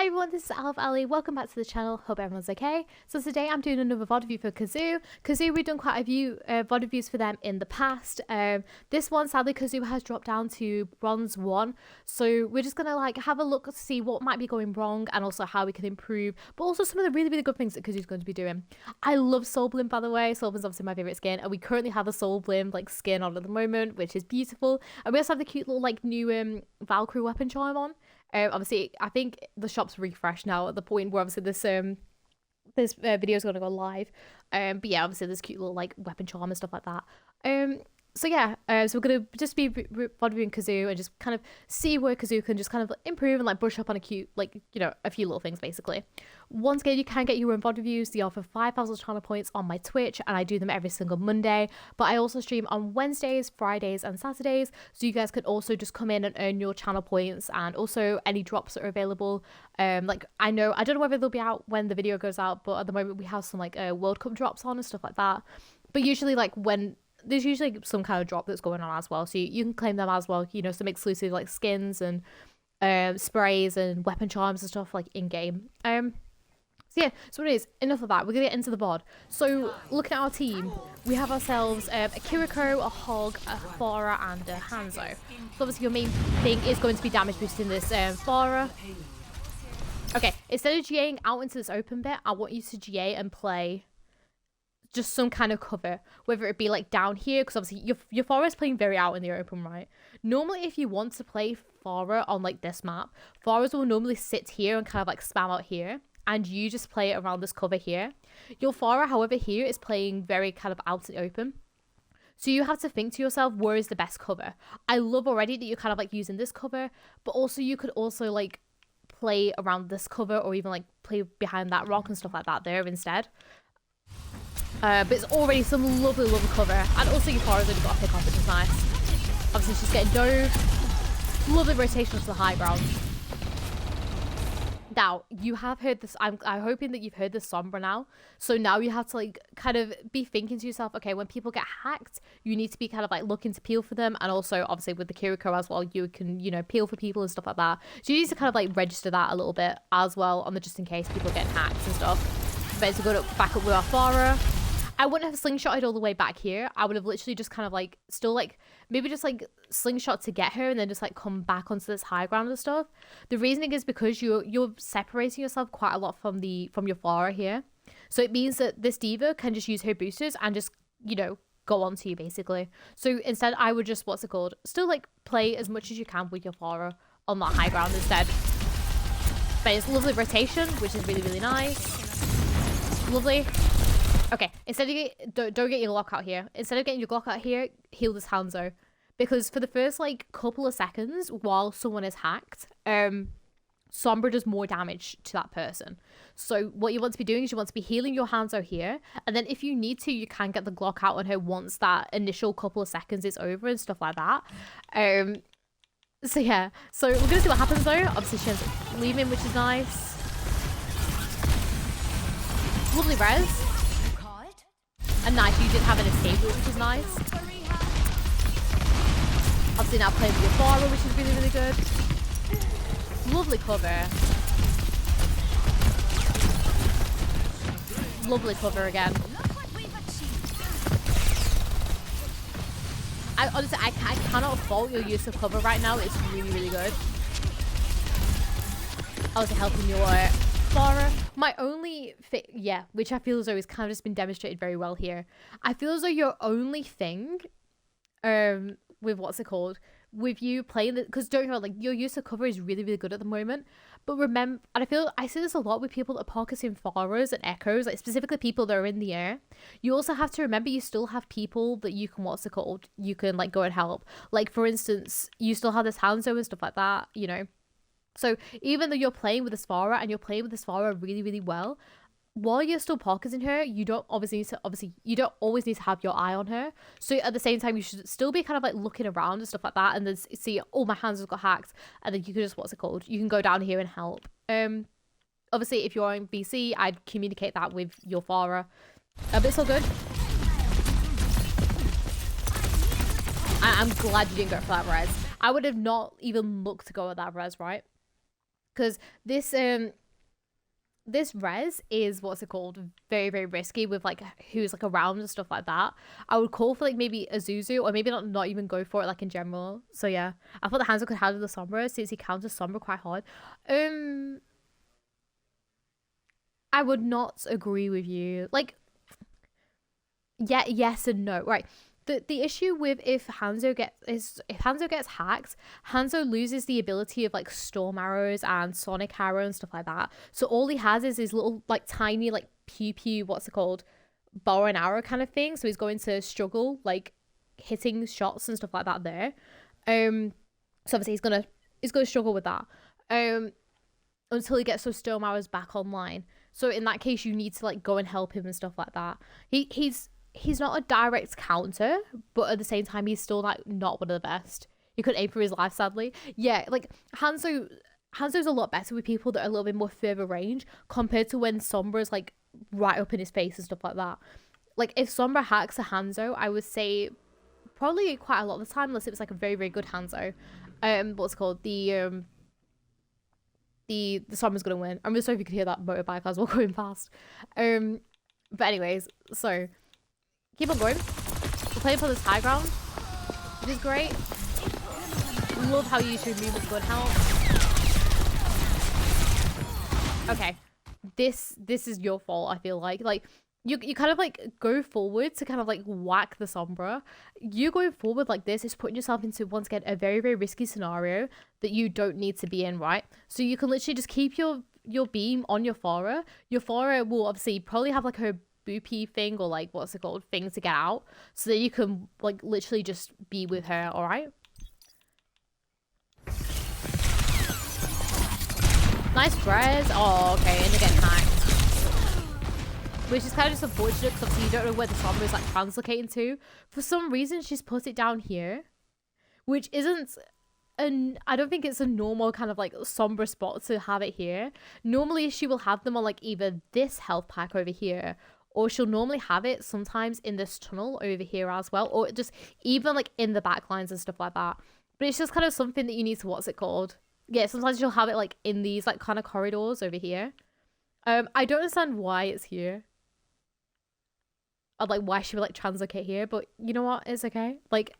Hi everyone, this is AlphaAli. Welcome back to the channel. Hope everyone's okay. So today I'm doing another VOD review for Kazu. Kazu, we've done quite a few VOD reviews for them in the past. This one, sadly, Kazu has dropped down to Bronze 1. So we're just going to have a look to see what might be going wrong and also how we can improve. But also some of the really good things that Kazu's going to be doing. I love Soul Blim, by the way. Soul Blim's obviously my favourite skin. And we currently have a Soul Blim skin on at the moment, which is beautiful. And we also have the cute little new Valkyrie weapon charm on. Obviously, I think the shop's refreshed now at the point where obviously this video is going to go live. But yeah, obviously there's cute little weapon charm and stuff like that. So yeah, so we're going to just be reviewing Kazu and just kind of see where Kazu can just kind of improve and brush up on a cute, a few little things basically. Once again, you can get your own VOD reviews. They offer 5,000 channel points on my Twitch and I do them every single Monday. But I also stream on Wednesdays, Fridays and Saturdays. So you guys can also just come in and earn your channel points and also any drops that are available. I don't know whether they'll be out when the video goes out, but at the moment we have some World Cup drops on and stuff like that. But usually when there's usually some kind of drop that's going on as well, so you can claim them as well, some exclusive skins and sprays and weapon charms and stuff in game. So yeah, so anyways, enough of that, we're gonna get into the VOD. So looking at our team, we have ourselves a Kiriko, a Hog, a Farah and a Hanzo. So obviously your main thing is going to be damage boosting this Farah. Okay, instead of GAing out into this open bit, I want you to GA and play just some kind of cover, whether it be down here, because obviously your Farah is playing very out in the open, right? Normally, if you want to play Farah on this map, Farahs will normally sit here and kind of spam out here, and you just play it around this cover here. Your Farah, however, here is playing very kind of out in the open. So you have to think to yourself, where is the best cover? I love already that you're kind of using this cover, but also you could also play around this cover or even play behind that rock and stuff like that there instead. But it's already some lovely cover, and also your Farah's only got a pick off, which is nice. Obviously she's getting dove. Lovely rotation to the high ground. Now you have heard this. I'm hoping that you've heard the Sombra now. So now you have to kind of be thinking to yourself, okay, when people get hacked, you need to be kind of looking to peel for them, and also obviously with the Kiriko as well, you can peel for people and stuff like that. So you need to kind of register that a little bit as well on the just in case people get hacked and stuff. But it's good back up with our Farah. I wouldn't have slingshotted all the way back here. I would have literally just kind of still maybe just slingshot to get her and then just come back onto this high ground and stuff. The reasoning is because you're separating yourself quite a lot from your Farah here. So it means that this diva can just use her boosters and just, go onto you basically. So instead I would just, still play as much as you can with your Farah on that high ground instead. But it's lovely rotation, which is really nice. Lovely. Okay, instead of don't get your Glock out here. Instead of getting your Glock out here, heal this Hanzo. Because for the first couple of seconds while someone is hacked, Sombra does more damage to that person. So what you want to be doing is you want to be healing your Hanzo here, and then if you need to, you can get the Glock out on her once that initial couple of seconds is over and stuff like that. So yeah, so we're gonna see what happens though. Obviously she ends up leaving, which is nice. Lovely res. And nice, you did have an escape route, which is nice. Obviously now playing with your Farah, which is really good. Lovely cover. Lovely cover again. Honestly, I cannot fault your use of cover right now. It's really good. Obviously helping your Farah. My only which I feel as though is kind of just been demonstrated very well here. I feel as though your only thing with with you playing because don't you know, your use of cover is really good at the moment. But remember, and I see this a lot with people that are focusing Farahs and Echoes, specifically people that are in the air. You also have to remember you still have people that you can you can go and help. For instance, you still have this Hanzo and stuff like that, So even though you're playing with this Farah and you're playing with this Farah really well, while you're still pocketing her, you don't always need to have your eye on her. So at the same time, you should still be kind of looking around and stuff like that, and then see, oh, my hands have got hacked, and then you can just you can go down here and help. Obviously if you're in BC, I'd communicate that with your Farah. But it's all good. I'm glad you didn't go for that res. I would have not even looked to go at that res, right? because this res is, what's it called, very, very risky with like who's like around and stuff like that. I would call for like maybe a Zuzu, or maybe not even go for it like in general. So yeah, I thought the Hanzo could handle the Sombra since he counters Sombra quite hard. I would not agree with you. Like, yeah, yes and no. Right. The issue with if Hanzo gets hacked, Hanzo loses the ability of like Storm Arrows and Sonic Arrow and stuff like that. So all he has is his little like tiny like pew, what's it called, bow and arrow kind of thing. So he's going to struggle like hitting shots and stuff like that there. So obviously he's gonna struggle with that. Until he gets those Storm Arrows back online. So in that case, you need to like go and help him and stuff like that. He's not a direct counter, but at the same time, he's still like not one of the best. He could aim for his life, sadly. Yeah, like Hanzo's a lot better with people that are a little bit more further range compared to when Sombra's like right up in his face and stuff like that. Like if Sombra hacks a Hanzo, I would say probably quite a lot of the time, unless it was like a very, very good Hanzo. What's it called? The Sombra's gonna win. I'm really sorry if you could hear that motorbike as well going past. But anyways, so keep on going. We're playing for this high ground, which is great. Love how you use your movement good help. Okay, this is your fault. I feel like you kind of like go forward to kind of like whack the Sombra. You going forward like this is putting yourself into, once again, a very, very risky scenario that you don't need to be in, right? So you can literally just keep your beam on your Pharah. Your Pharah will obviously probably have like her boopy thing, or like what's it called, thing to get out, so that you can like literally just be with her. All right, nice res. Oh, okay, and you're getting hacked, which is kind of just unfortunate because obviously you don't know where the Sombra is like translocating to. For some reason she's put it down here, which isn't I don't think it's a normal kind of like Sombra spot to have it here. Normally she will have them on like either this health pack over here, or she'll normally have it sometimes in this tunnel over here as well, or just even like in the back lines and stuff like that. But it's just kind of something that you need to, what's it called? Yeah, sometimes she'll have it like in these like kind of corridors over here. I don't understand why it's here. Or like why she would like translocate here, but you know what? It's okay. Like,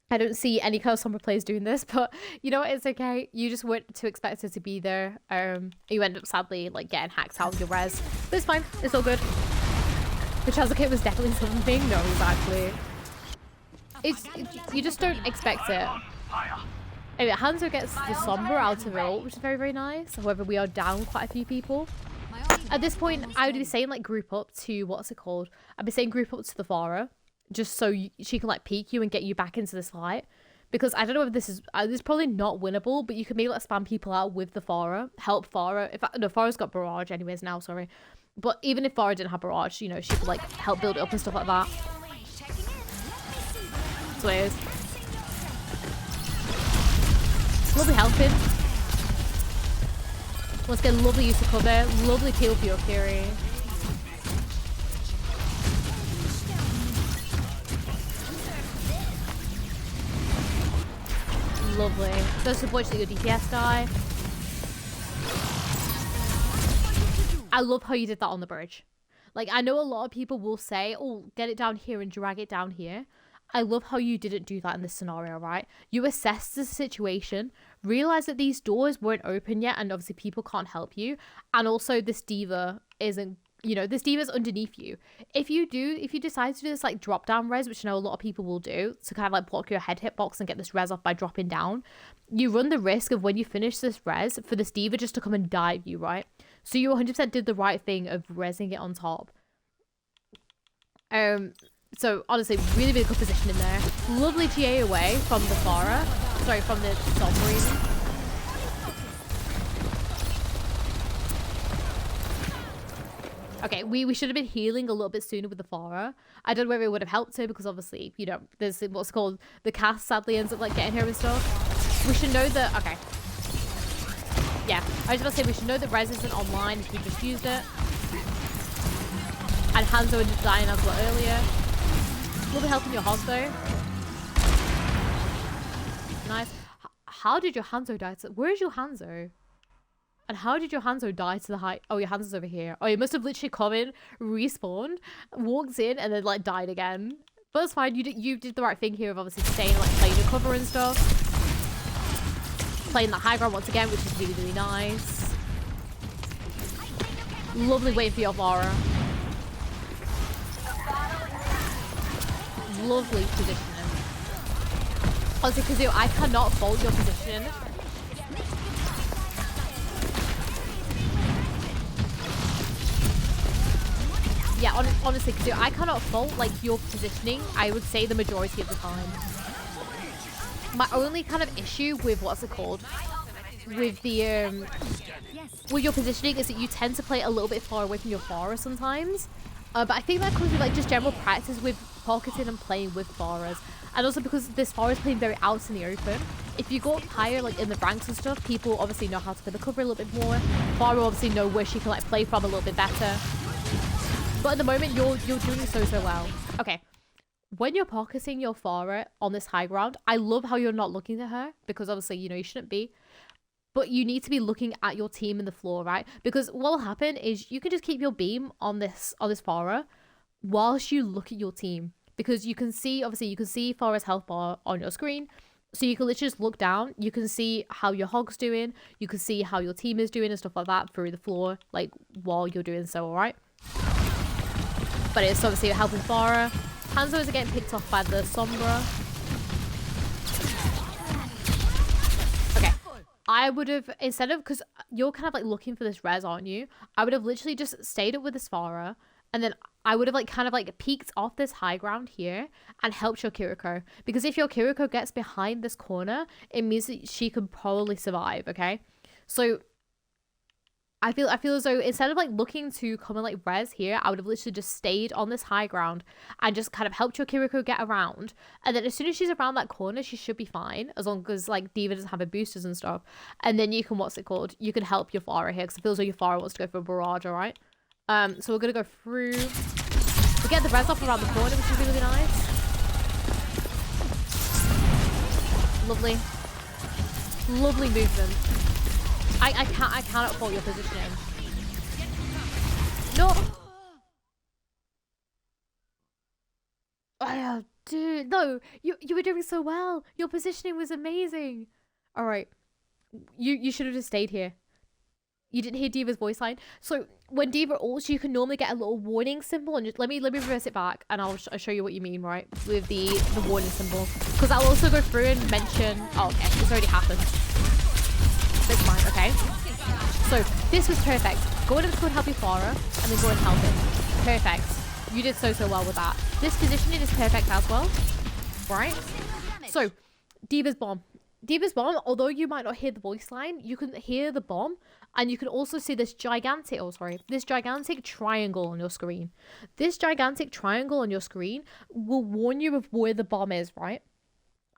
I don't see any kind of Sombra players doing this, but you know what? It's okay. You just weren't to expect her to be there. You end up sadly like getting hacked out of your res, but it's fine. It's all good. The translocate was definitely something. No, exactly. You just don't expect it. Anyway, Hanzo gets the Sombra out of it, which is very, very nice. However, we are down quite a few people. At this point, I would be saying like group up to, what's it called? I'd be saying group up to the Pharah, just so she can like peek you and get you back into this fight. Because I don't know if this is probably not winnable, but you can maybe like spam people out with the Pharah, help Pharah. No, Pharah's got barrage anyways now, sorry. But even if Pharah didn't have barrage, you know, she could like help build it up and stuff like that. That's what it is. Lovely helping. Once again, lovely use of cover, lovely kill for your Fury. Lovely. So unfortunately your DPS die. I love how you did that on the bridge. Like, I know a lot of people will say, oh, get it down here and drag it down here. I love how you didn't do that in this scenario, right? You assessed the situation, realized that these doors weren't open yet, and obviously people can't help you. And also this diva isn't, you know, this diva's underneath you. If you decide to do this like drop down res, which I know a lot of people will do, to kind of like block your head hitbox and get this res off by dropping down, you run the risk of when you finish this res for this diva just to come and dive you, right? So you 100% did the right thing of resing it on top. So honestly, really, really good position in there. Lovely GA away from the Pharah. Sorry, from the Sombra even. Okay, we should have been healing a little bit sooner with the Pharah. I don't know whether it would have helped her because obviously, you know, there's what's called the cast sadly ends up like getting her and stuff. We should know that, okay. Yeah, I was about to say we should know that res isn't online if we just used it. And Hanzo ended up dying as well earlier. Will be helping your Hos though. Nice. How did your Hanzo die? Where is your Hanzo? And how did your Hanzo die to the height? Oh, your Hanzo's over here. Oh, he must have literally come in, respawned, walked in, and then like died again. But it's fine. You did the right thing here of obviously staying, like playing your cover and stuff. Playing that high ground once again, which is really, really nice. Lovely waiting for your Vara. Lovely positioning. Honestly, Kazu, I cannot fault your position. Yeah, honestly, Kazu, I cannot fault like your positioning. I would say the majority of the time. My only kind of issue with what's it called, with the with your positioning is that you tend to play a little bit far away from your Pharah sometimes. But I think that comes with like just general practice with pocketing and playing with Pharahs, and also because this Pharah is playing very out in the open. If you go up higher, like in the ranks and stuff, people obviously know how to play the cover a little bit more. Pharah obviously know where she can like play from a little bit better. But at the moment, you're doing so well. Okay, when you're pocketing your Pharah on this high ground, I love how you're not looking at her, because obviously, you know, you shouldn't be. But you need to be looking at your team in the floor, right? Because what will happen is you can just keep your beam on this Pharah whilst you look at your team. Because you can see, obviously, you can see Pharah's health bar on your screen. So you can literally just look down. You can see how your Hog's doing. You can see how your team is doing and stuff like that through the floor, like, while you're doing so, alright? But it's obviously helping Pharah. Hanzo is getting picked off by the Sombra. Okay. I would have, instead of, because you're kind of like looking for this res, aren't you? I would have literally just stayed up with this Pharah, and then I would have like kind of like peeked off this high ground here and helped your Kiriko. Because if your Kiriko gets behind this corner, it means that she could probably survive, okay? So I feel as though instead of like looking to come and like res here, I would have literally just stayed on this high ground and just kind of helped your Kiriko get around. And then as soon as she's around that corner, she should be fine, as long as like D.Va doesn't have her boosters and stuff. And then you can, what's it called? You can help your Pharah here, because it feels like your Pharah wants to go for a barrage, alright? So we're gonna go through. We get the res off around the corner, which is really, really nice. Lovely. Lovely movement. I cannot fault your positioning. No. Oh, dude, no. You were doing so well. Your positioning was amazing. All right. You should have just stayed here. You didn't hear D.Va's voice line. So when D.Va ults, you can normally get a little warning symbol, and just let me reverse it back, and I'll show you what you mean, right? With the warning symbol, because I'll also go through and mention. Oh, okay, this already happened. That's fine, okay? So, this was perfect. Go into the squad, help your Pharah, and then go and help him. Perfect. You did so well with that. This positioning is perfect as well. Right? So, D.Va's bomb. D.Va's bomb, although you might not hear the voice line, you can hear the bomb, and you can also see this gigantic, this gigantic triangle on your screen. This gigantic triangle on your screen will warn you of where the bomb is, right?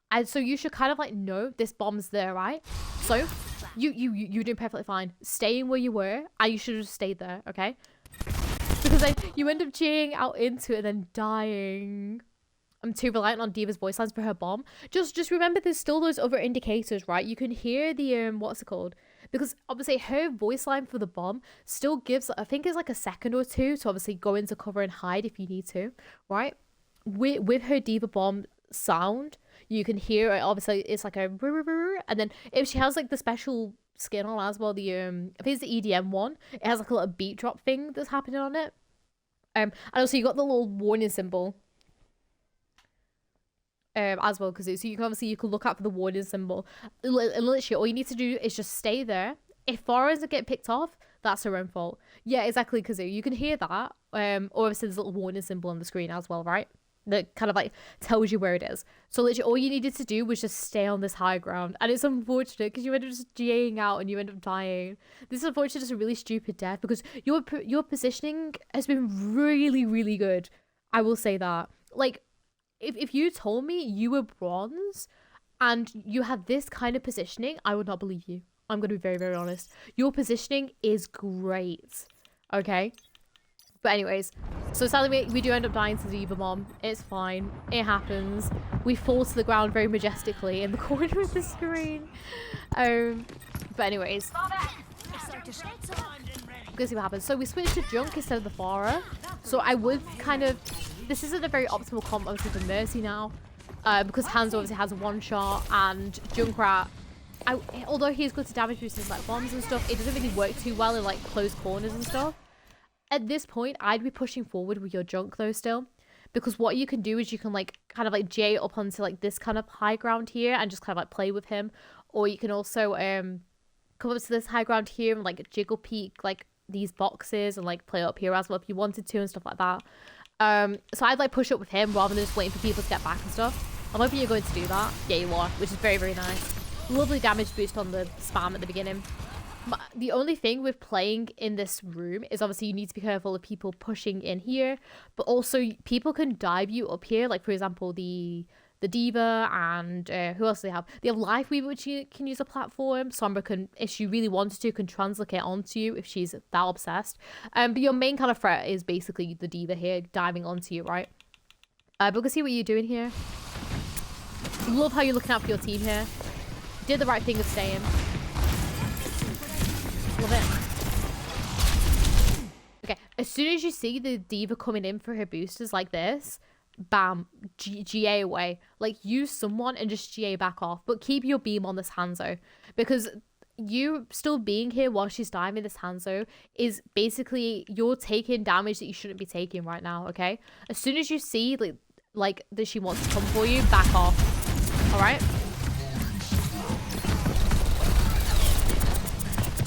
And so you should kind of like know this bomb's there, right? So you're doing perfectly fine. Staying where you were, and you should have just stayed there, okay? Because then you end up cheering out into it and then dying. I'm too reliant on D.Va's voice lines for her bomb. Just remember there's still those other indicators, right? You can hear the, what's it called? Because obviously her voice line for the bomb still gives, I think it's like a second or two to obviously go into cover and hide if you need to, right? With her D.Va bomb sound, you can hear it, obviously it's like a, and then if she has like the special skin on as well, the, I think it's the EDM one, it has like a little beat drop thing that's happening on it. And also you got the little warning symbol. As well, because so you can look out for the warning symbol. Literally, all you need to do is just stay there. If Pharah doesn't get picked off, that's her own fault. Yeah, exactly, Kazu. You can hear that. Or obviously there's a little warning symbol on the screen as well, right? That kind of like tells you where it is. So literally, all you needed to do was just stay on this high ground. And it's unfortunate because you end up just G-ing out and you end up dying. This is unfortunately just a really stupid death because your positioning has been really, really good. I will say that. Like, if you told me you were bronze and you had this kind of positioning, I would not believe you. I'm going to be very, very honest. Your positioning is great. Okay? But anyways, so sadly we do end up dying to the D.Va bomb. It's fine. It happens. We fall to the ground very majestically in the corner of the screen. But anyways. We'll see what happens. So we switched to Junk instead of the Pharah. So I would kind of... This isn't a very optimal comp, obviously, for Mercy now. Because Hanzo obviously has a one-shot, and Junkrat, although he's good to damage boosters like bombs and stuff, it doesn't really work too well in like close corners and stuff. At this point, I'd be pushing forward with your Junk though still. Because what you can do is you can like kind of like J up onto like this kind of high ground here and just kind of like play with him. Or you can also come up to this high ground here and like jiggle peek like these boxes and like play up here as well if you wanted to and stuff like that. So I'd like push up with him rather than just waiting for people to get back and stuff. I'm hoping you're going to do that. Yeah, you are, which is very, very nice. Lovely damage boost on the spam at the beginning. The only thing with playing in this room is obviously you need to be careful of people pushing in here, but also people can dive you up here. Like, for example, the D.Va and who else do they have? They have Life Weaver, which you can use a platform. Sombra can, if she really wanted to, can translocate onto you if she's that obsessed. But your main kind of threat is basically the D.Va here diving onto you, right? But we can see what you're doing here. Love how you're looking out for your team here. Did the right thing of staying. Love it. Okay, as soon as you see the D.Va coming in for her boosters like this, bam, GA away. Like, use someone and just GA back off. But keep your beam on this Hanzo. Because you still being here while she's diving this Hanzo is basically you're taking damage that you shouldn't be taking right now, okay? As soon as you see like that she wants to come for you, back off. Alright?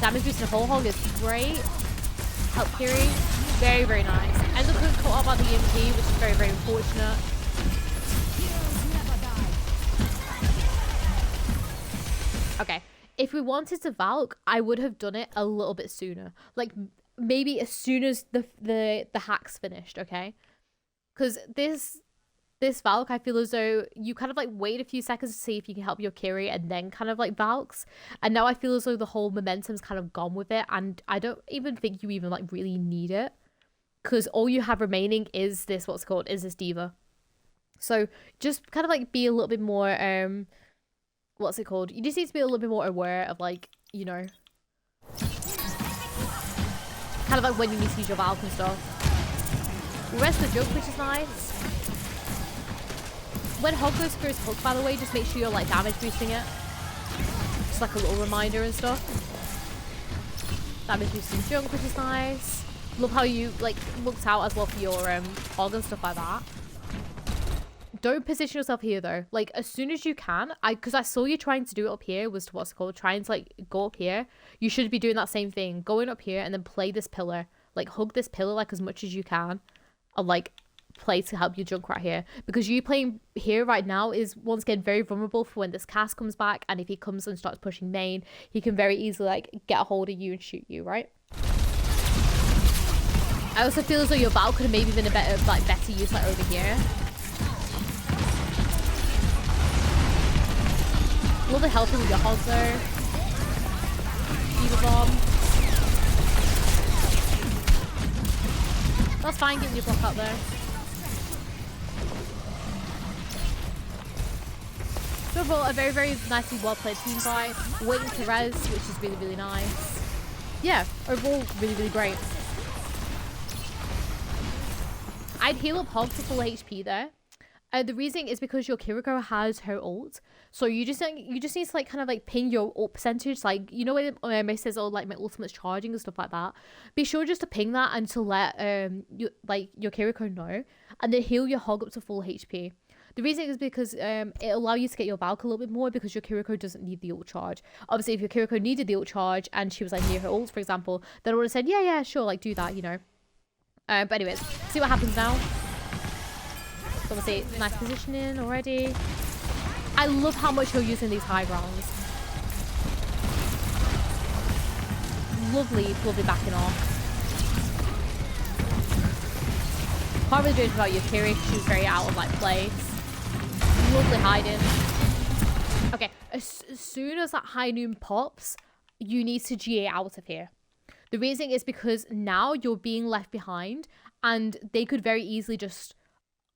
Damage boost in a whole hog is great. Help carry. Very, very nice. Ends up getting caught up by the EMP, which is very, very unfortunate. Okay. If we wanted to Valk, I would have done it a little bit sooner. Like, maybe as soon as the hack's finished, okay? Because this Valk, I feel as though you kind of like wait a few seconds to see if you can help your Kiri and then kind of like Valks. And now I feel as though the whole momentum's kind of gone with it. And I don't even think you even like really need it. Because all you have remaining is this, is this D.Va. So just kind of like be a little bit more, you just need to be a little bit more aware of like, you know, kind of like when you need to use your Valk and stuff. The rest of the Junk, which is nice. When Hog goes through his hook, by the way, just make sure you're like damage boosting it. Just like a little reminder and stuff. Damage boosting Junk, which is nice. Love how you like looked out as well for your Hog and stuff like that. Don't position yourself here though. Like as soon as you can, because I saw you trying to do it up here, was trying to like go up here. You should be doing that same thing, going up here and then play this pillar. Like hug this pillar like as much as you can, and like play to help your Junk right here, because you playing here right now is once again very vulnerable for when this cast comes back, and if he comes and starts pushing main, he can very easily like get a hold of you and shoot you, right? I also feel as though your Valk could have maybe been a better use like over here. Love the helping with your Hog though. D.Va bomb. That's fine, getting your block out there. So overall, a very, very nicely well-played team fight. Waiting to res, which is really, really nice. Yeah, overall, really, really great. I'd heal up Hog to full HP there. The reason is because your Kiriko has her ult, so you just need to like kind of like ping your ult percentage, like you know when May says, oh, like my ultimate's charging and stuff like that. Be sure just to ping that and to let your Kiriko know, and then heal your Hog up to full HP. The reason is because it'll allow you to get your Valk a little bit more, because your Kiriko doesn't need the ult charge. Obviously, if your Kiriko needed the ult charge and she was like near her ult, for example, then I would have said, yeah, sure, like do that, you know. But anyways, see what happens now. So obviously, nice positioning already. I love how much you're using these high grounds. Lovely, lovely backing off. Can't really do anything about your Kiri, she was very out of like place. Lovely hiding. Okay, as soon as that high noon pops, you need to GA out of here. The reason is because now you're being left behind, and they could very easily just,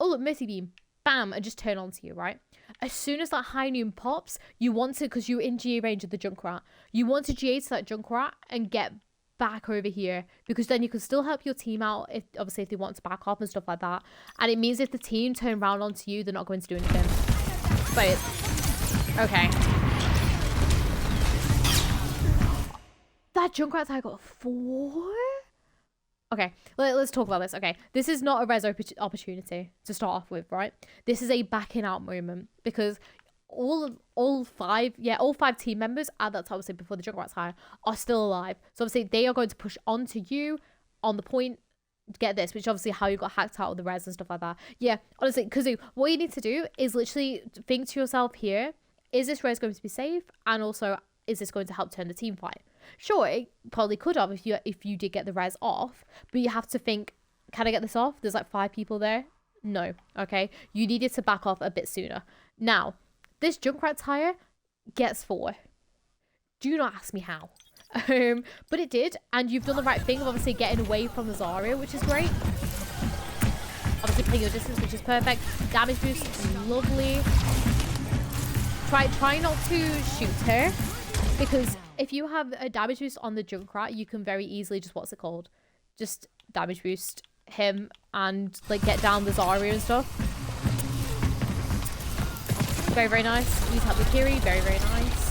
oh look, Mercy beam, bam, and just turn onto you, right? As soon as that high noon pops, you want to, because you're in GA range of the Junkrat, you want to GA to that Junkrat and get back over here, because then you can still help your team out if obviously if they want to back off and stuff like that. And it means if the team turn around onto you, they're not going to do anything. But okay. That Junkrat tire got 4? Okay, let's talk about this. Okay, this is not a res opportunity to start off with, right? This is a backing out moment, because all five team members at that time, obviously before the Junkrat tire, are still alive. So obviously they are going to push onto you on the point. Get this, which obviously how you got hacked out of the res and stuff like that. Yeah, honestly, Kazu, what you need to do is literally think to yourself here, is this res going to be safe? And also, is this going to help turn the team fight? Sure, it probably could have if you did get the res off, but you have to think, can I get this off? There's like 5 people there. No, okay? You needed to back off a bit sooner. Now, this Junkrat tire gets 4. Do not ask me how. But it did, and you've done the right thing of obviously getting away from the Zarya, which is great. Obviously playing your distance, which is perfect. Damage boost, lovely. Try not to shoot her, because if you have a damage boost on the Junkrat, you can very easily just damage boost him and like get down the Zarya and stuff. Very, very nice. Please help the Kiri. Very, very nice.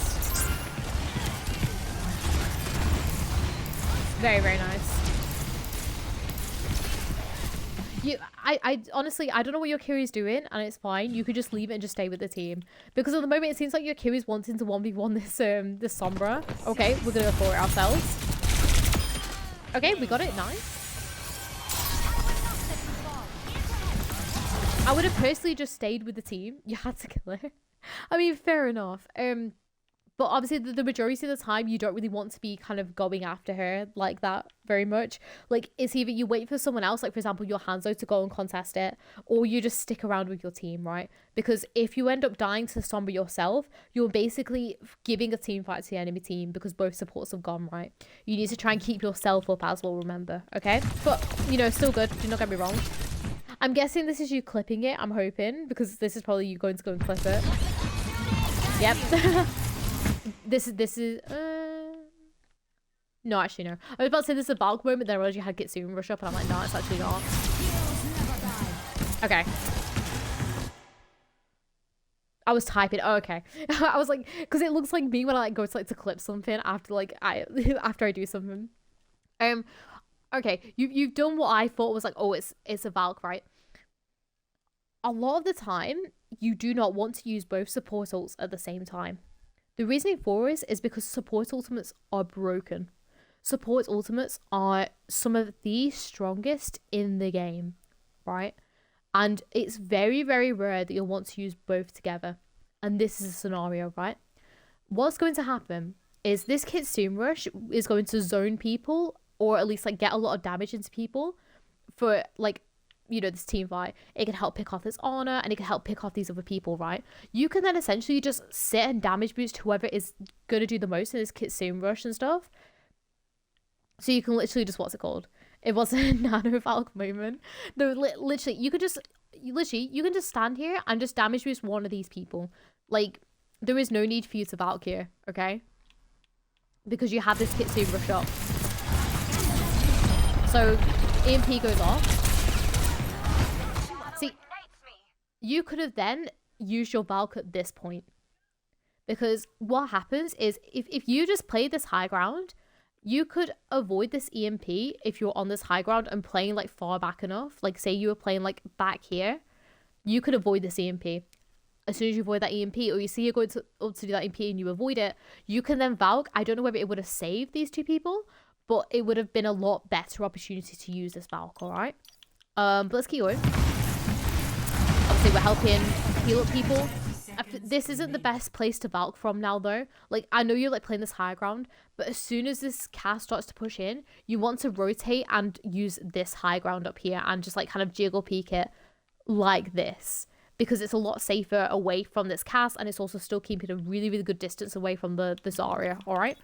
Very, very nice. I honestly, I don't know what your Kiri's doing, and it's fine. You could just leave it and just stay with the team. Because at the moment, it seems like your Kiri's wanting to 1v1 this Sombra. Okay, we're gonna go for it ourselves. Okay, we got it. Nice. I would have personally just stayed with the team. You had to kill her. I mean, fair enough. But obviously, the majority of the time, you don't really want to be kind of going after her like that very much. Like, it's either you wait for someone else, like, for example, your Hanzo to go and contest it, or you just stick around with your team, right? Because if you end up dying to Sombra yourself, you're basically giving a team fight to the enemy team because both supports have gone, right? You need to try and keep yourself up as well, remember, okay? But, you know, still good. Do not get me wrong. I'm guessing this is you clipping it, I'm hoping, because this is probably you going to go and clip it. Yep. This is no, actually no. I was about to say this is a bulk moment, then I realized you had Kitsune rush up, and I'm like, no, it's actually not. Okay. I was typing. Oh, okay. I was like, because it looks like me when I like go to like to clip something after like after I do something. Okay, you've done what I thought was like, oh, it's a Valk, right? A lot of the time, you do not want to use both support ults at the same time. The reasoning for this is because support ultimates are broken. Support ultimates are some of the strongest in the game, right? And it's very, very rare that you'll want to use both together. And this is a scenario, right? What's going to happen is this Kitsune rush is going to zone people, or at least like get a lot of damage into people for like, you know, this team fight. It can help pick off this honor, and it can help pick off these other people, right? You can then essentially just sit and damage boost whoever is going to do the most in this Kitsune rush and stuff. So you can literally just, what's it called? It was a nano Valk moment. No, literally, you can just stand here and just damage boost one of these people. Like, there is no need for you to Valk here, okay? Because you have this Kitsune rush up. So, EMP goes off. See, you could have then used your Valk at this point. Because what happens is, if you just play this high ground, you could avoid this EMP if you're on this high ground and playing like far back enough. Like say you were playing like back here, you could avoid this EMP. As soon as you avoid that EMP, or you see you're going to do that EMP and you avoid it, you can then Valk. I don't know whether it would have saved these two people, but it would have been a lot better opportunity to use this Valk, alright? But let's keep going. Obviously we're helping heal up people. This isn't the best place to Valk from now though. Like, I know you're like playing this high ground, but as soon as this cast starts to push in, you want to rotate and use this high ground up here and just like kind of jiggle peek it like this, because it's a lot safer away from this cast, and it's also still keeping a really, really good distance away from the Zarya, alright?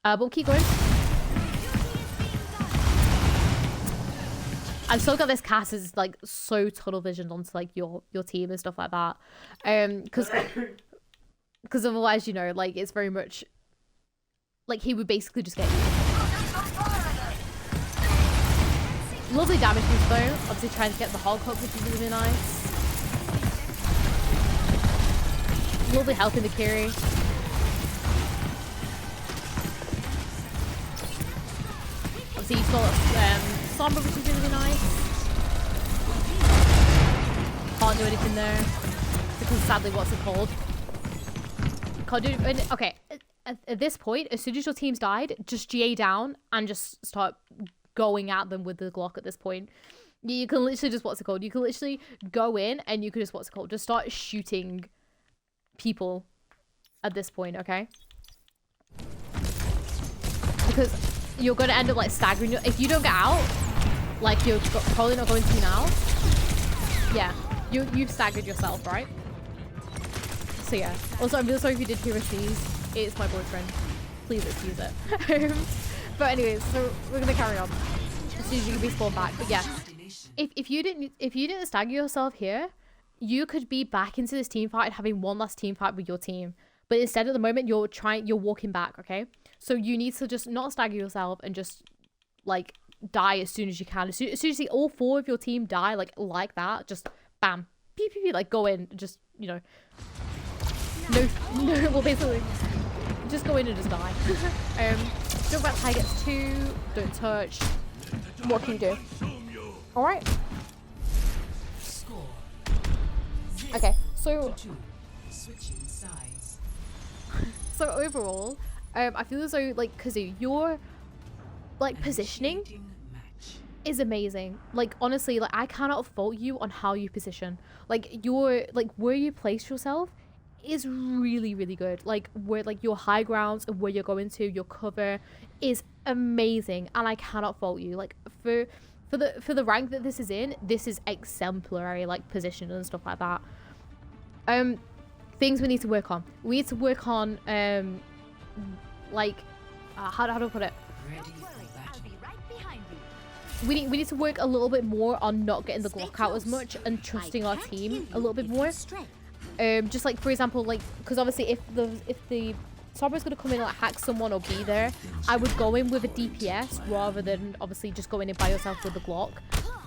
But we'll keep going. I've still got this cast is like so tunnel visioned onto like your team and stuff like that, because otherwise, you know, like it's very much like he would basically just get you. Lovely damage boost though. Obviously trying to get the hog hook, which is really nice. Lovely help in the carry. Obviously you saw Sombra, which is really nice. Can't do anything there because sadly, what's it called? Can't do. Okay, at this point, as soon as your team's died, just GA down and just start going at them with the Glock. At this point, you can literally just what's it called? You can literally go in and you can just what's it called? Just start shooting people at this point. Okay, because you're gonna end up like staggering. If you don't get out, like you're probably not going to now. Yeah. You've staggered yourself, right? So yeah. Also, I'm really sorry if you did hear a sneeze. It's my boyfriend. Please excuse it. But anyways, so we're gonna carry on. As soon as you can be spawned back. But yeah, if you didn't stagger yourself here, you could be back into this team fight and having one last team fight with your team. But instead, at the moment, you're walking back. Okay. So you need to just not stagger yourself and just like die as soon as you can. As soon as you see all 4 of your team die like that, just bam, pew, pew, pew, like go in, just, you know, no, well basically, just go in and just die. Jump back high gets 2, don't touch. What can you do? All right. Okay, so overall, I feel as though like Kazu, your like positioning is amazing. Like honestly, like I cannot fault you on how you position. Like your where you place yourself is really good. Like where like your high grounds and where you're going to, your cover is amazing, and I cannot fault you. Like for the rank that this is in, this is exemplary, like position and stuff like that. Things we need to work on. We need to work on like how do I put it? We need to work a little bit more on not getting the Glock out as much and trusting our team a little bit more. Just like for example, like because obviously if the Sombra's gonna come in and like hack someone or be there, I would go in with a DPS rather than obviously just going in by yourself with the Glock.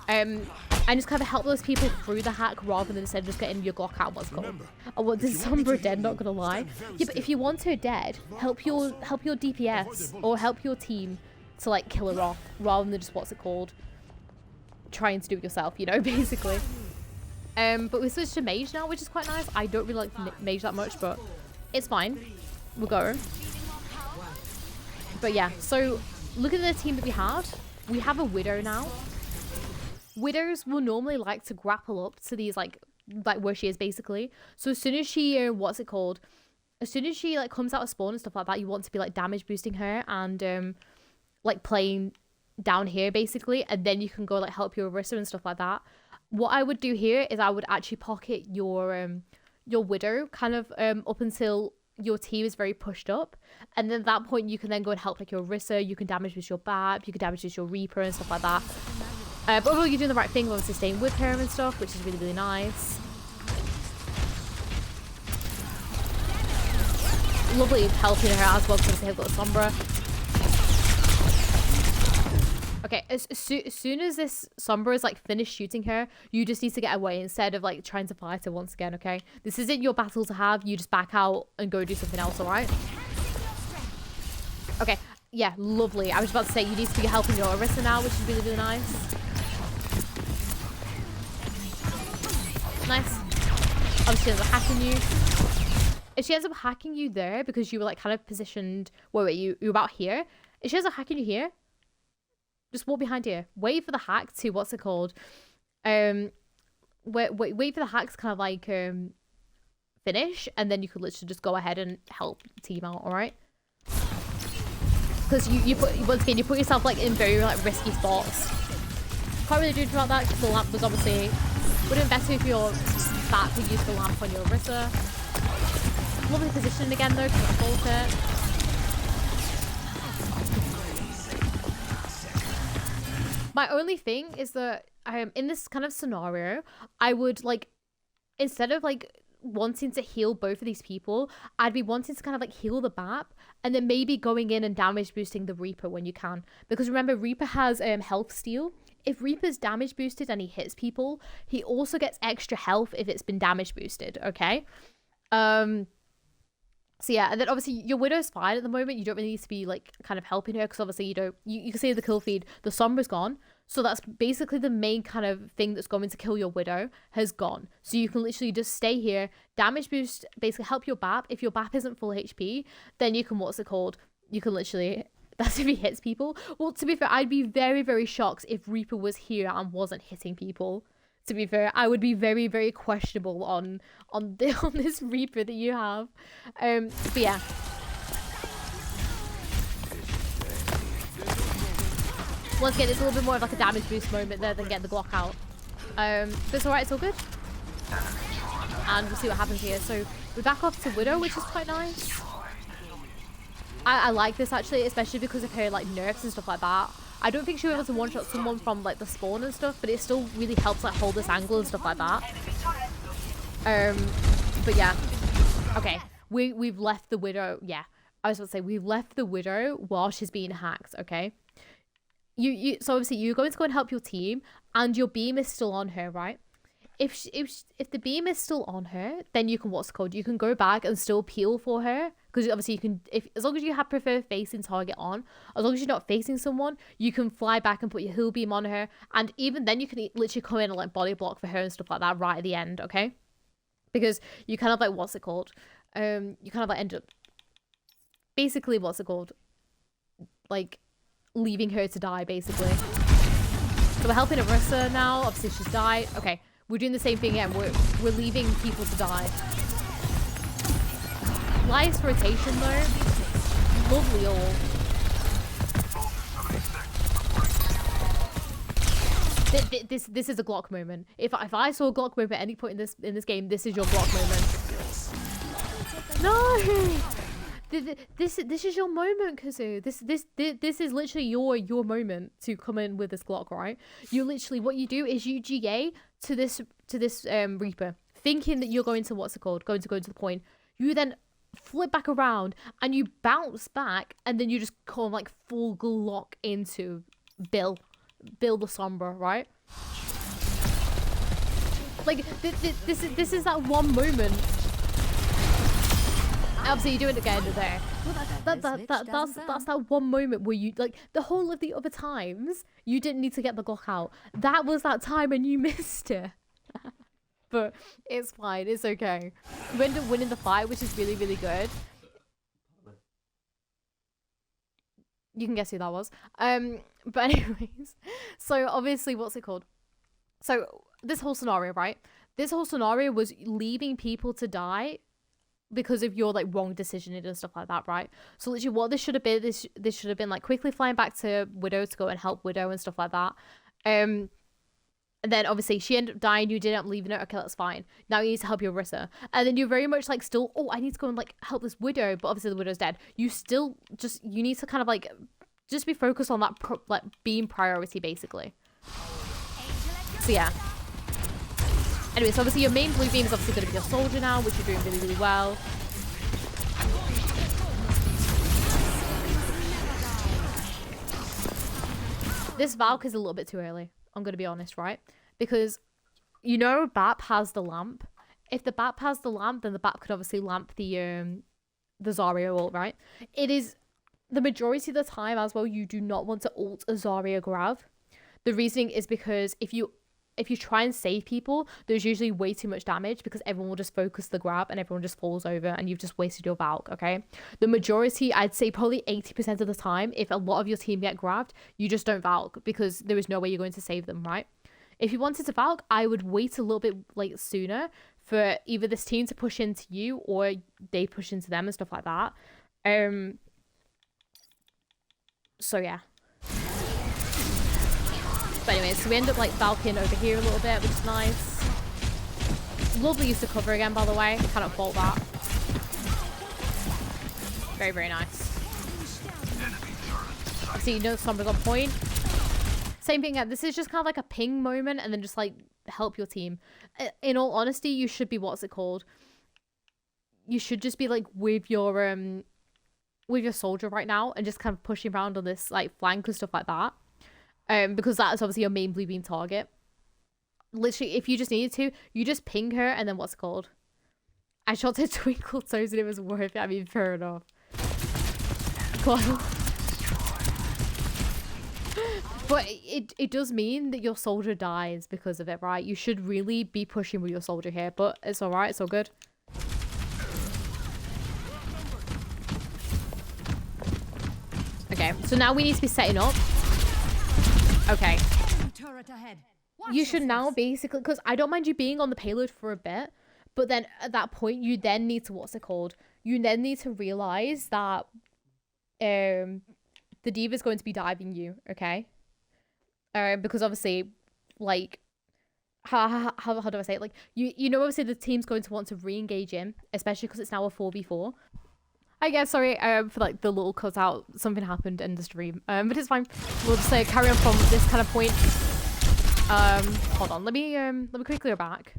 And just kind of help those people through the hack rather than instead of just getting your Glock out. What's called? I want this Sombra dead, not gonna lie. Yeah, but if you want her dead, help your DPS or help your team to like kill her off rather than just what's it called, trying to do it yourself, you know, basically. But we switched to mage now, which is quite nice. I don't really like mage that much, but it's fine. We'll go. But yeah, so look at the team that we have. We have a widow now. Widows will normally like to grapple up to these like where she is basically. So as soon as she what's it called? As soon as she like comes out of spawn and stuff like that, you want to be like damage boosting her and like playing down here basically, and then you can go like help your Orisa and stuff like that. What I would do here is I would actually pocket your widow kind of up until your team is very pushed up, and then at that point you can then go and help like your Orisa, you can damage with your BAP, you can damage with your Reaper and stuff like that. But overall you're doing the right thing, obviously staying with her and stuff, which is really nice. Lovely helping her as well because they've got Sombra. Okay, as soon as this Sombra is like finished shooting her, you just need to get away instead of like trying to fight her once again, okay? This isn't your battle to have, you just back out and go do something else, alright? Okay, yeah, lovely. I was about to say you need to be helping your Orisa now, which is really nice. Nice. Obviously she ends up hacking you. If she ends up hacking you there because you were like kind of positioned, wait, you were about here. If she ends up hacking you here, just walk behind here. Wait for the hack to what's it called? Wait for the hack to kind of like finish, and then you could literally just go ahead and help team out. All right? Because you put once again you put yourself like in very like risky spots. Can't really do anything about that because the lamp was obviously would have been better if your bat could use the lamp on your Orisa. Lovely position again though because it's full it. My only thing is that in this kind of scenario, I would like, instead of like wanting to heal both of these people, I'd be wanting to kind of like heal the BAP and then maybe going in and damage boosting the Reaper when you can. Because remember, Reaper has health steal. If Reaper's damage boosted and he hits people, he also gets extra health if it's been damage boosted, okay? So yeah, and then obviously your Widow's fine at the moment. You don't really need to be like kind of helping her, because obviously you can see the kill feed, the Sombra's gone. So that's basically the main kind of thing that's going to kill your Widow has gone. So you can literally just stay here, damage boost, basically help your BAP. If your BAP isn't full HP, then you can, you can literally, that's if he hits people. Well, to be fair, I'd be very, very shocked if Reaper was here and wasn't hitting people. To be fair, I would be very, very questionable on this Reaper that you have. But yeah. Once again, it's a little bit more of like a damage boost moment there than getting the Glock out. But it's alright, it's all good. And we'll see what happens here. So we're back off to Widow, which is quite nice. I like this actually, especially because of her like nerfs and stuff like that. I don't think she was able to one-shot someone from like the spawn and stuff, but it still really helps like hold this angle and stuff like that. But yeah. Okay. We've left the Widow. Yeah. I was about to say we've left the Widow while she's being hacked, okay? So obviously you're going to go and help your team, and your beam is still on her, right? If the beam is still on her, then you can you can go back and still peel for her, because obviously you can, as long as you have preferred facing target on, as long as you're not facing someone, you can fly back and put your heal beam on her, and even then you can literally come in and like body block for her and stuff like that right at the end, okay? Because you kind of like, you kind of like end up basically like leaving her to die basically. So we're helping Arissa now. Obviously she's died. Okay. We're doing the same thing again. We're leaving people to die. Nice rotation though. Lovely all. This is a Glock moment. If I saw a Glock moment at any point in this game, this is your Glock moment. No. This is your moment, Kazu. This is literally your moment to come in with this Glock, right? You literally, what you do is you GA to this Reaper, thinking that you're going to go to the point. You then flip back around and you bounce back, and then you just come like full Glock into Bill the Sombra, right? Like this is that one moment. Obviously you do it again there. That's that one moment where you, like, the whole of the other times you didn't need to get the Glock out. That was that time and you missed it. But it's fine, it's okay. You end up winning the fight, which is really, really good. You can guess who that was. But anyways, so obviously so this whole scenario, right? This whole scenario was leaving people to die because of your like wrong decisioning and stuff like that, right? So literally what this should have been, this should have been like quickly flying back to Widow to go and help Widow and stuff like that. And then obviously she ended up dying, you didn't end up leaving her. Okay, that's fine. Now you need to help your Orisa. And then you're very much like still, oh, I need to go and like help this Widow, but obviously the Widow's dead. You still you need to kind of like just be focused on that like beam priority basically. So yeah. Anyway, so obviously your main blue beam is obviously going to be your soldier now, which you're doing really, really well. This Valk is a little bit too early, I'm going to be honest, right? Because, you know, BAP has the lamp. If the BAP has the lamp, then the BAP could obviously lamp the Zarya ult, right? It is, the majority of the time as well, you do not want to ult a Zarya grab. The reasoning is because if you try and save people, there's usually way too much damage because everyone will just focus the grab and everyone just falls over and you've just wasted your Valk, okay? The majority, I'd say probably 80% of the time, if a lot of your team get grabbed, you just don't Valk because there is no way you're going to save them, right? If you wanted to Valk, I would wait a little bit like sooner for either this team to push into you or they push into them and stuff like that. So yeah. But anyways, so we end up like Valkying over here a little bit, which is nice. Lovely use of cover again, by the way. Cannot fault that. Very, very nice. See, you know Sombra's on point. Same thing, this is just kind of like a ping moment and then just like help your team. In all honesty, you should be, you should just be like with your with your soldier right now and just kind of pushing around on this like flank and stuff like that. Because that's obviously your main blue beam target. Literally, if you just needed to, you just ping her and then what's it called? I shot her twinkle toes and it was worth it. I mean, fair enough. But it does mean that your soldier dies because of it, right? You should really be pushing with your soldier here, but it's alright, it's all good. Okay, so now we need to be setting up. Okay. You should now basically, because I don't mind you being on the payload for a bit, but then at that point, you then need to, what's it called? You then need to realize that the diva is going to be diving you, okay? Because obviously, like, how do I say it? Like, you know, obviously the team's going to want to re-engage in, especially because it's now a 4v4. I guess, sorry, for like the little cutout, something happened in the stream, but it's fine. We'll just carry on from this kind of point. Hold on, let me quickly go back,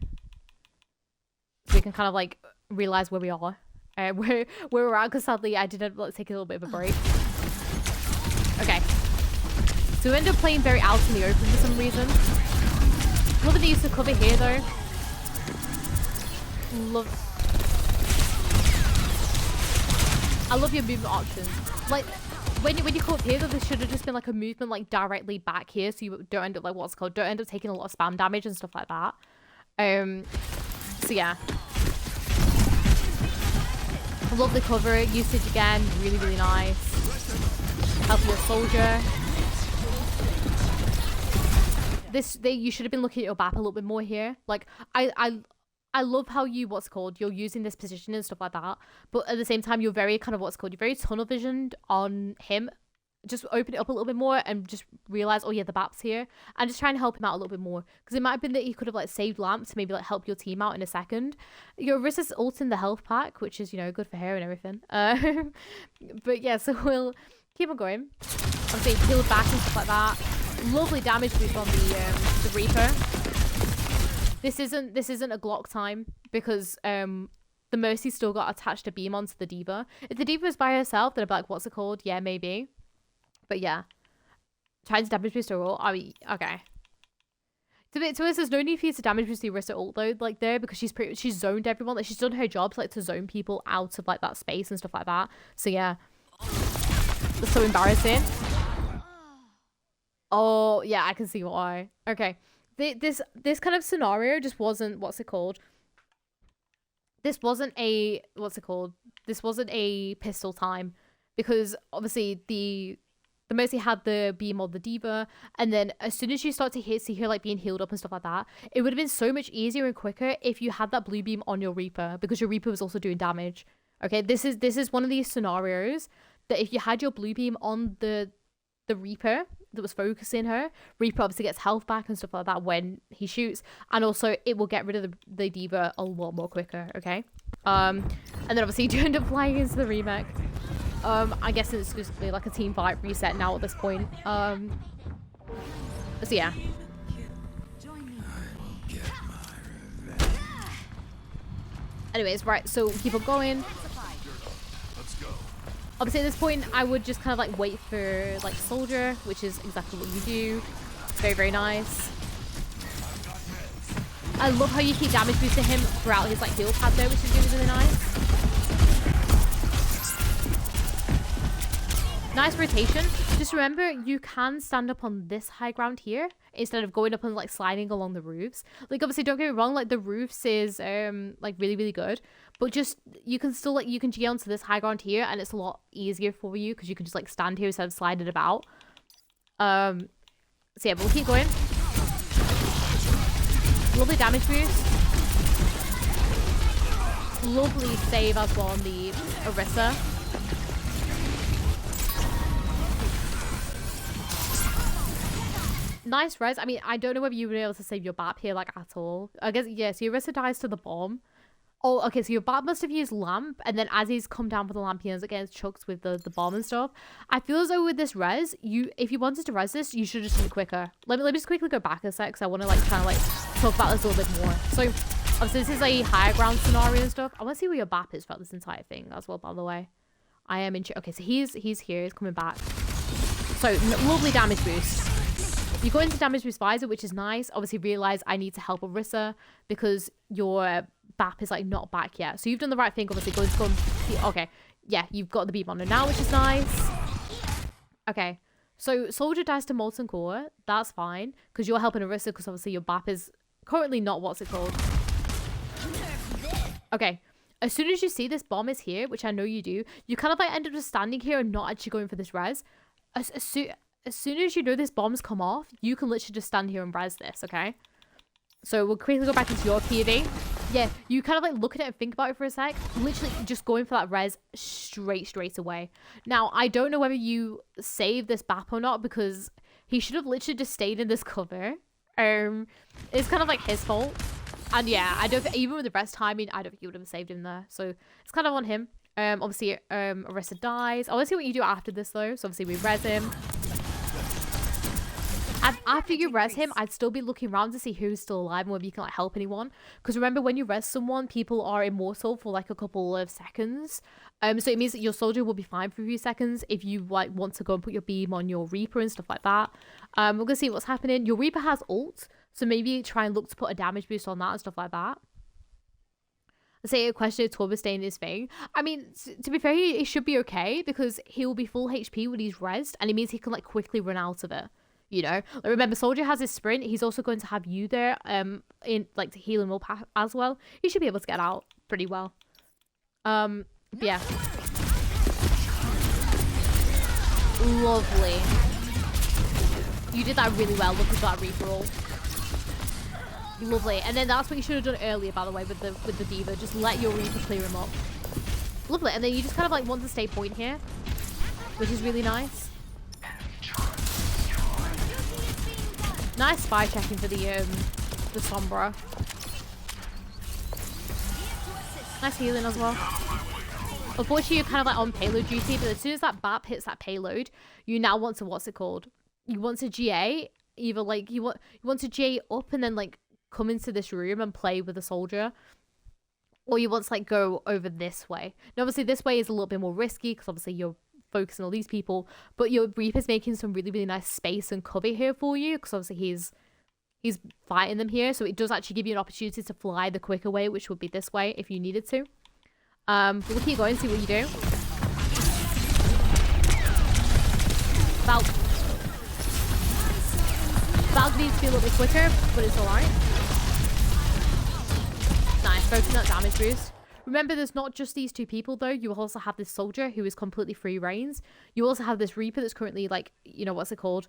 so we can kind of like realize where we are, where we're at. Because sadly, I did take a little bit of a break. Okay. So we end up playing very out in the open for some reason. Love the use of cover here though. I love your movement options. Like when you come up here though, there should have just been like a movement like directly back here, so you don't end up like don't end up taking a lot of spam damage and stuff like that. So yeah. I love the cover usage again, really nice. Help your soldier. You should have been looking at your map a little bit more here. Like I love how you're using this position and stuff like that, but at the same time you're very kind of you're very tunnel visioned on him. Just open it up a little bit more and just realize, oh yeah, the map's here, and just try and help him out a little bit more, because it might have been that he could have like saved lamp to maybe like help your team out in a second. Your Rissa's ult in the health pack, which is, you know, good for her and everything. But yeah, so we'll keep on going. Obviously healed back and stuff like that. Lovely damage boost on the Reaper. This isn't a Glock time, because the Mercy still got attached a beam onto the diva. If the diva was by herself, then I'd be like, what's it called? Yeah, maybe. But yeah, trying to damage boost her ult. I mean, okay. To be honest, there's no need for you to damage boost the Orisa ult though, like there, because she's zoned everyone. Like she's done her job, like to zone people out of like that space and stuff like that. So yeah, that's so embarrassing. Oh yeah, I can see why. Okay. This kind of scenario just wasn't, this wasn't a pistol time, because obviously the Mercy had the beam on the diva, and then as soon as you start to see her like being healed up and stuff like that, it would have been so much easier and quicker if you had that blue beam on your Reaper, because your Reaper was also doing damage. Okay, this is one of these scenarios that if you had your blue beam on the Reaper that was focusing her, Reaper obviously gets health back and stuff like that when he shoots, and also it will get rid of the diva a lot more quicker. Okay, and then obviously you do end up flying into the remake. I guess it's just like a team fight reset now at this point. So yeah. Anyways, right, so keep on going. Obviously at this point, I would just kind of like wait for like soldier, which is exactly what you do. Very nice. I love how you keep damage boosting him throughout his like heal pad there, which is really nice. Nice rotation. Just remember, you can stand up on this high ground here instead of going up and like sliding along the roofs. Like obviously, don't get me wrong, like the roofs is like really good, but just you can still like G onto this high ground here, and it's a lot easier for you because you can just like stand here instead of sliding about. So yeah, but we'll keep going. Lovely damage boost. Lovely save as well on the Orisa. Nice res. I mean, I don't know whether you were able to save your BAP here, like, at all. I guess, yeah, so your Orisa dies to the bomb. Oh, okay, so your BAP must have used lamp, and then as he's come down for the lamp, he ends up getting chucked with the bomb and stuff. I feel as though with this res, if you wanted to res this, you should just do it quicker. Let me just quickly go back a sec, because I want to, like, kind of, like, talk about this a little bit more. So, obviously, this is a higher ground scenario and stuff. I want to see where your BAP is throughout this entire thing as well, by the way. I am in. Okay, so he's here. He's coming back. So lovely damage boost. You go into damage boost visor, which is nice. Obviously, realize I need to help Orisa because your BAP is like not back yet. So you've done the right thing. Obviously, going to come. Okay, yeah, you've got the beam on her now, which is nice. Okay, so Soldier dies to Molten Core. That's fine because you're helping Orisa because obviously your BAP is currently not what's it called. Okay. As soon as you see this bomb is here, which I know you do, you kind of like end up just standing here and not actually going for this res. As soon as you know this bomb's come off, you can literally just stand here and res this, okay? So we'll quickly go back into your POV. Yeah, you kind of like look at it and think about it for a sec. Literally just going for that res straight away. Now, I don't know whether you saved this BAP or not because he should have literally just stayed in this cover. It's kind of like his fault. And yeah, I don't even with the rest timing, I don't think you would have saved him there. So it's kind of on him. Obviously, Orisa dies. I want to see what you do after this though. So obviously we res him. And after you res him, I'd still be looking around to see who's still alive and whether you can like help anyone. Because remember, when you res someone, people are immortal for like a couple of seconds. So it means that your soldier will be fine for a few seconds if you like want to go and put your beam on your Reaper and stuff like that. We're gonna see what's happening. Your Reaper has ult. So maybe try and look to put a damage boost on that and stuff like that. Let's say a question of Torba staying his thing. I mean, to be fair, he should be okay because he will be full HP when he's rezzed. And it means he can like quickly run out of it. You know? Like, remember, Soldier has his sprint. He's also going to have you there in like to heal him up as well. He should be able to get out pretty well. But yeah. Lovely. You did that really well. Look at that Reaper ult. Lovely. And then that's what you should have done earlier, by the way, with the D.Va. Just let your Reaper clear him up. Lovely. And then you just kind of like want to stay point here, which is really nice. Nice spy checking for the Sombra. Nice healing as well. Unfortunately, you're kind of like on payload duty, but as soon as that BAP hits that payload, you now want to, what's it called? You want to GA, either like you want to GA up and then like come into this room and play with a soldier, or you want to like go over this way. Now obviously this way is a little bit more risky because obviously you're focusing on these people, but your Reaper's making some really nice space and cover here for you because obviously he's fighting them here, so it does actually give you an opportunity to fly the quicker way, which would be this way if you needed to. But we'll keep going and see what you do. Valk needs to be a little bit quicker, but it's alright. Nice, focusing that damage boost. Remember, there's not just these two people though. You also have this soldier who is completely free reigns. You also have this Reaper that's currently like, you know, what's it called?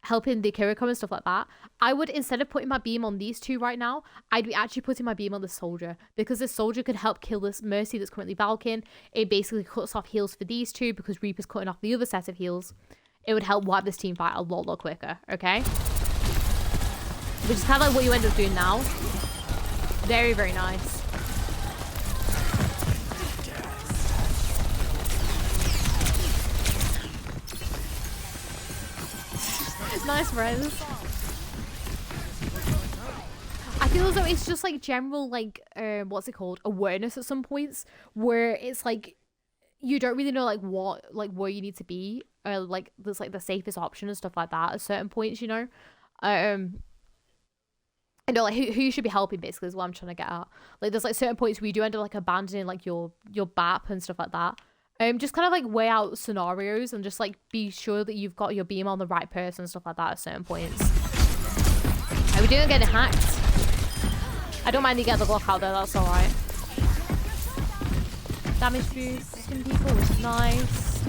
Helping the Kiriko and stuff like that. I would, instead of putting my beam on these two right now, I'd be actually putting my beam on the soldier because this soldier could help kill this Mercy that's currently Valking. It basically cuts off heals for these two because Reaper's cutting off the other set of heals. It would help wipe this team fight a lot quicker, okay? Which is kind of like what you end up doing now. Very nice. Nice res. I feel as though it's just like general like what's it called, awareness at some points where it's like you don't really know like what, like where you need to be, like there's like the safest option and stuff like that at certain points, you know. I know like who you should be helping basically is what I'm trying to get at. Like there's like certain points where you do end up like abandoning like your BAP and stuff like that. Just kind of like weigh out scenarios and just like be sure that you've got your beam on the right person and stuff like that at certain points. Are we doing getting hacked? I don't mind you get the block out there, that's alright. Damage boosting people is nice.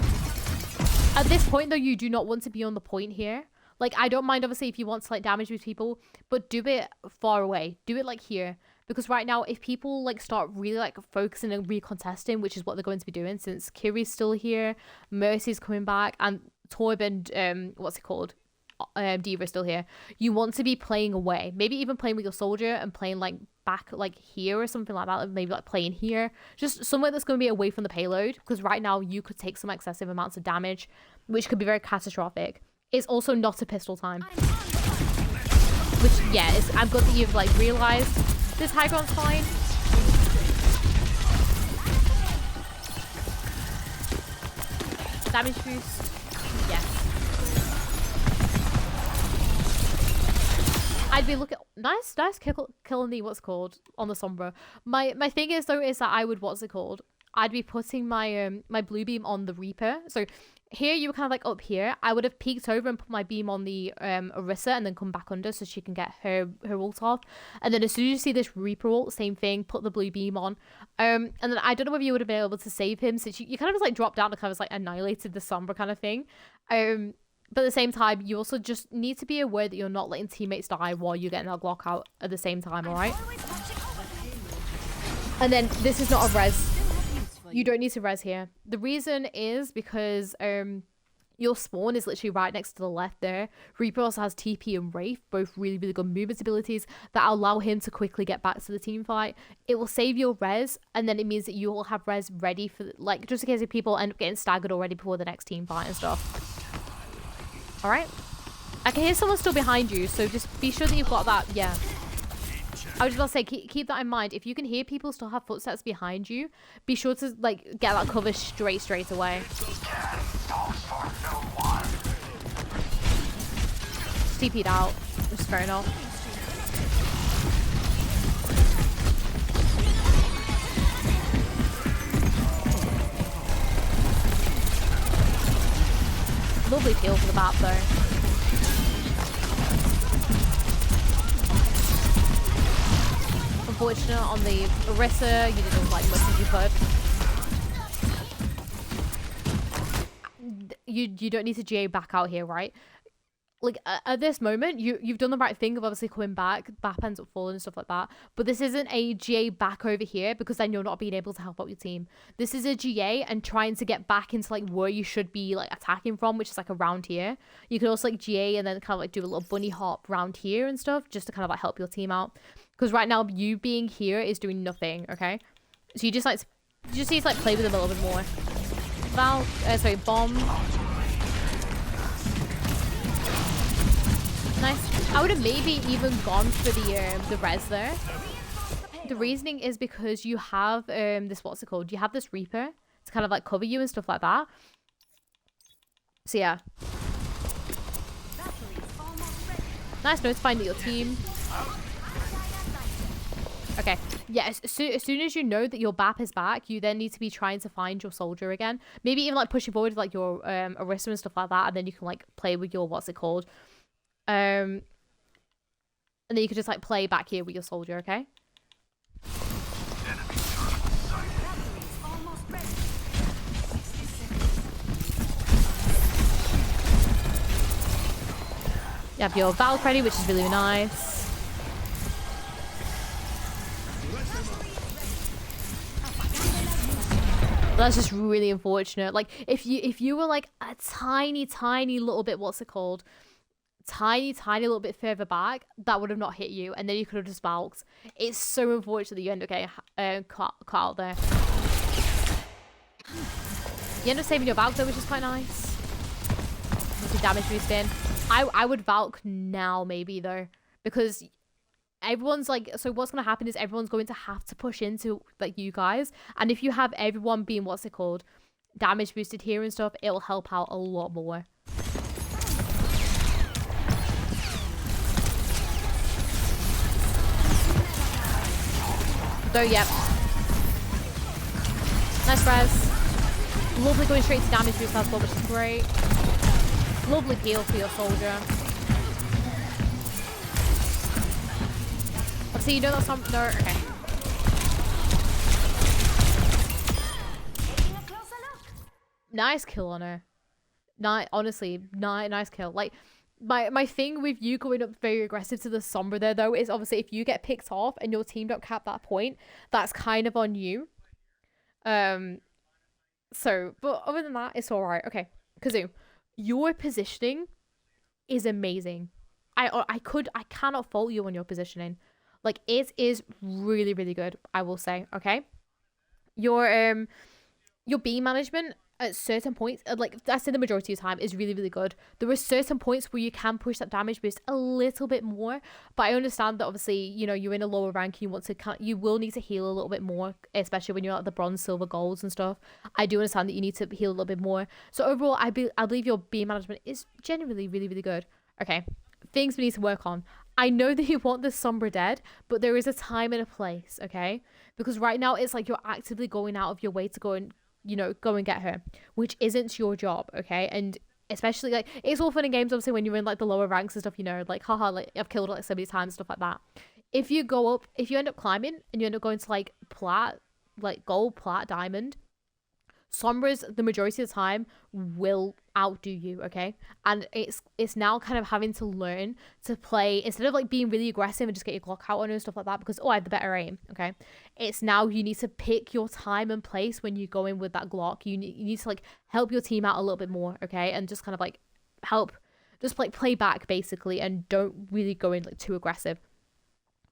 At this point though, you do not want to be on the point here. Like I don't mind obviously if you want to like damage boost people, but do it far away. Do it like here. Because right now, if people like start really like focusing and recontesting, which is what they're going to be doing since Kiri's still here, Mercy's coming back, and Torb and what's it called? D.Va's still here. You want to be playing away. Maybe even playing with your soldier and playing like back like here or something like that. Like, maybe like playing here. Just somewhere that's going to be away from the payload. Because right now you could take some excessive amounts of damage, which could be very catastrophic. It's also not a pistol time. Which, yeah, I'm glad that you've like realised. This high ground's fine. Damage boost. Yes. I'd be looking nice kill on the what's called on the Sombra. My thing is though is that I would I'd be putting my my blue beam on the Reaper. So here you were kind of like up here. I would have peeked over and put my beam on the Orisa and then come back under so she can get her ult off. And then as soon as you see this Reaper ult, same thing, put the blue beam on. And then I don't know whether you would have been able to save him since you kind of just like dropped down and kind of like annihilated the Sombra kind of thing. But at the same time, you also just need to be aware that you're not letting teammates die while you're getting that Glock out at the same time, alright? And then this is not a res. You don't need to res here. The reason is because your spawn is literally right next to the left there. Reaper also has TP and Wraith, both really, really good movement abilities that allow him to quickly get back to the team fight. It will save your res, and then it means that you will have res ready for, like, just in case if people end up getting staggered already before the next team fight and stuff. Alright. I can hear someone still behind you, so just be sure that you've got that. Yeah. I was just about to say, keep that in mind. If you can hear people still have footsteps behind you, be sure to, like, get that cover straight away. Just TP'd out. Which is fair enough. Lovely peel for the map though. Unfortunate on the Orisa, you didn't like much as you could. You don't need to GA back out here, right? Like at this moment, you've done the right thing of obviously coming back. BAP ends up falling and stuff like that. But this isn't a GA back over here because then you're not being able to help out your team. This is a GA and trying to get back into like where you should be like attacking from, which is like around here. You can also like GA and then kind of like do a little bunny hop around here and stuff just to kind of like help your team out. Because right now you being here is doing nothing. Okay, so you just need to like play with them a little bit more. Bomb. Nice. I would have maybe even gone for the res there. The reasoning is because you have this, what's it called? You have this Reaper to kind of like cover you and stuff like that. So yeah. Nice notifying that your team. Okay. Yeah, as soon as you know that your BAP is back, you then need to be trying to find your soldier again. Maybe even like pushing forward with like your Orisa and stuff like that, and then you can like play with your, what's it called? And then you could just like play back here with your soldier, okay? You have your Valk ready, which is really nice. That's just really unfortunate. Like if you were like a tiny little bit, what's it called? Tiny little bit further back, that would have not hit you, and then you could have just Valked. It's so unfortunate that you end up getting caught out there. You end up saving your Valk though, which is quite nice. With damage boost in. I would Valk now maybe though, because everyone's like, so what's gonna happen is everyone's going to have to push into like you guys, and if you have everyone being, what's it called, damage boosted here and stuff, it will help out a lot more. So yep. Nice res. Lovely going straight to damage boost as well, which is great. Lovely heal for your soldier. Obviously you know that's some no, okay. Nice kill on her. Honestly, nice kill. Like my thing with you going up very aggressive to the Sombra there though is obviously if you get picked off and your team don't cap that point, that's kind of on you. So but other than that, it's alright. Okay, Kazu, your positioning is amazing. I cannot fault you on your positioning. Like it is really, really good, I will say. Okay, your beam management at certain points, like I said, the majority of the time is really, really good. There are certain points where you can push that damage boost a little bit more, but I understand that obviously, you know, you're in a lower rank, you want to, you will need to heal a little bit more, especially when you're at the bronze, silver, golds and stuff. I do understand that you need to heal a little bit more. So overall, I believe your beam management is genuinely really, really good. Okay, things we need to work on. I know that you want the Sombra dead, but there is a time and a place, okay? Because right now it's like you're actively going out of your way to go and, you know, go and get her, which isn't your job, okay? And especially, like, it's all fun and games, obviously, when you're in, like, the lower ranks and stuff, you know, like, haha, like, I've killed her, like, so many times, stuff like that. If you go up, if you end up climbing, and you end up going to, like, plat, like, gold, plat, diamond, Sombras, the majority of the time, will outdo you, okay? And it's now kind of having to learn to play, instead of like being really aggressive and just get your Glock out on her and stuff like that, because, oh, I have the better aim, okay? It's now you need to pick your time and place when you go in with that Glock. You need to like help your team out a little bit more, okay? And just kind of like help, just like play back basically, and don't really go in like too aggressive.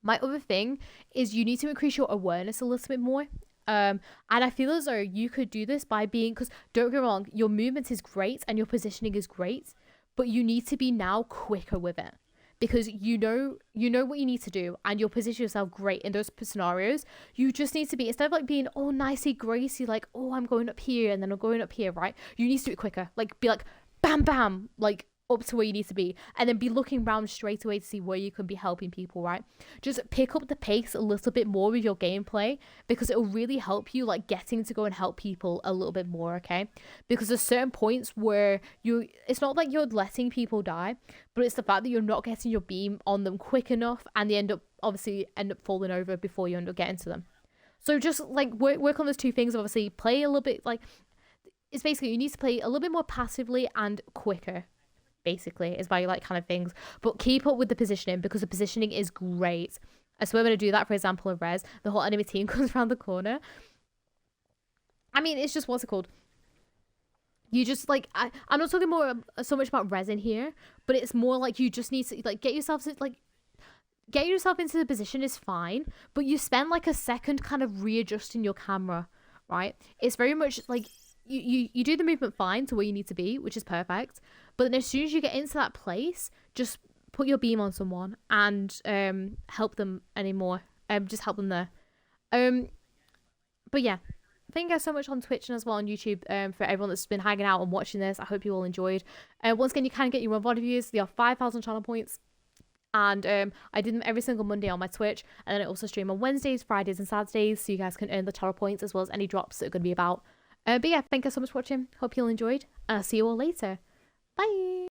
My other thing is you need to increase your awareness a little bit more. And I feel as though you could do this by being, because don't get me wrong, your movement is great and your positioning is great, but you need to be now quicker with it, because you know what you need to do, and you'll position yourself great in those scenarios. You just need to be, instead of like being all nicey gracy, like, oh, I'm going up here and then I'm going up here, right? You need to do it quicker, like be like bam bam, like up to where you need to be, and then be looking around straight away to see where you can be helping people, right? Just pick up the pace a little bit more with your gameplay, because it will really help you like getting to go and help people a little bit more, okay? Because there's certain points where it's not like you're letting people die, but it's the fact that you're not getting your beam on them quick enough, and they end up falling over before you end up getting to them. So just like work on those two things. Obviously play a little bit, like, it's basically you need to play a little bit more passively and quicker, basically, is by like kind of things, but keep up with the positioning, because the positioning is great. I swear when I do that, for example, in res, the whole enemy team comes around the corner. I mean, it's just, what's it called? You just like, I'm not talking more so much about res in here, but it's more like you just need to like get yourself into the position is fine, but you spend like a second kind of readjusting your camera, right? It's very much like you do the movement fine to where you need to be, which is perfect. But then as soon as you get into that place, just put your beam on someone and help them anymore. Just help them there. But yeah, thank you guys so much on Twitch and as well on YouTube for everyone that's been hanging out and watching this. I hope you all enjoyed. Once again, you can get your own VOD views. They are 5,000 channel points. And I do them every single Monday on my Twitch. And then I also stream on Wednesdays, Fridays and Saturdays, so you guys can earn the channel points as well as any drops that are going to be about. But yeah, thank you so much for watching. Hope you all enjoyed. I'll see you all later. Bye.